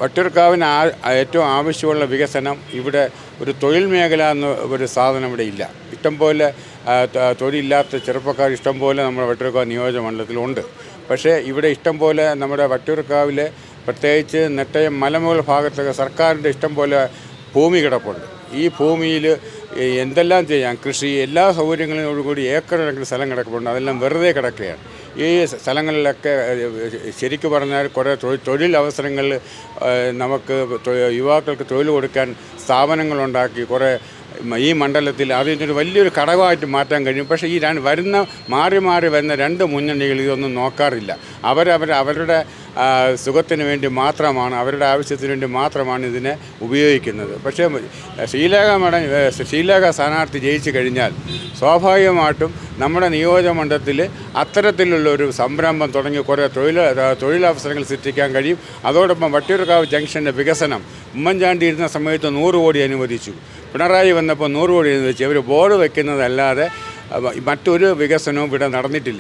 വട്ടിയൂർക്കാവിന് ഏറ്റവും ആവശ്യമുള്ള വികസനം ഇവിടെ ഒരു തൊഴിൽ മേഖല എന്ന ഒരു സാധനം ഇവിടെ ഇല്ല. ഇഷ്ടംപോലെ തൊഴിലില്ലാത്ത ചെറുപ്പക്കാർ ഇഷ്ടംപോലെ നമ്മുടെ വട്ടിയൂർക്കാവ് നിയോജകമണ്ഡലത്തിലുണ്ട്. പക്ഷേ ഇവിടെ ഇഷ്ടംപോലെ നമ്മുടെ വട്ടിയൂർക്കാവിലെ പ്രത്യേകിച്ച് നെട്ടയം മലമുകൾ ഭാഗത്തൊക്കെ സർക്കാരിൻ്റെ ഇഷ്ടംപോലെ ഭൂമി കിടപ്പുണ്ട്. ഈ ഭൂമിയിൽ എന്തെല്ലാം ചെയ്യാം, കൃഷി എല്ലാ സൗകര്യങ്ങളോടുകൂടി ഏക്കർ കണക്കിന് സ്ഥലം കിടപ്പുണ്ട്. അതെല്ലാം വെറുതെ കിടക്കുകയാണ്. ഈ സ്ഥലങ്ങളിലൊക്കെ ശരിക്കും പറഞ്ഞാൽ കുറേ തൊഴിലവസരങ്ങൾ നമുക്ക് യുവാക്കൾക്ക് തൊഴിൽ കൊടുക്കാൻ സ്ഥാപനങ്ങളുണ്ടാക്കി കുറേ ഈ മണ്ഡലത്തിൽ അതിൻ്റെ വലിയൊരു ഘടകമായിട്ട് മാറ്റാൻ കഴിയും. പക്ഷേ ഈ മാറി വരുന്ന രണ്ട് മുന്നണികൾ ഇതൊന്നും നോക്കാറില്ല. അവരുടെ സുഖത്തിന് വേണ്ടി മാത്രമാണ്, അവരുടെ ആവശ്യത്തിന് വേണ്ടി മാത്രമാണ് ഇതിനെ ഉപയോഗിക്കുന്നത്. പക്ഷേ ശ്രീലേഖ സ്ഥാനാർത്ഥി ജയിച്ചു കഴിഞ്ഞാൽ സ്വാഭാവികമായിട്ടും നമ്മുടെ നിയോജകമണ്ഡലത്തിൽ അത്തരത്തിലുള്ളൊരു സംരംഭം തുടങ്ങി കുറേ തൊഴിലവസരങ്ങൾ സൃഷ്ടിക്കാൻ കഴിയും. അതോടൊപ്പം വട്ടിയൂർക്കാവ് ജംഗ്ഷൻ്റെ വികസനം ഉമ്മൻചാണ്ടി ഇരുന്ന സമയത്ത് 100 കോടി അനുവദിച്ചു. പിണറായി വന്നപ്പോൾ 100 കോടി അനുവദിച്ചു. അവർ ബോർഡ് വയ്ക്കുന്നതല്ലാതെ മറ്റൊരു വികസനവും ഇവിടെ നടന്നിട്ടില്ല.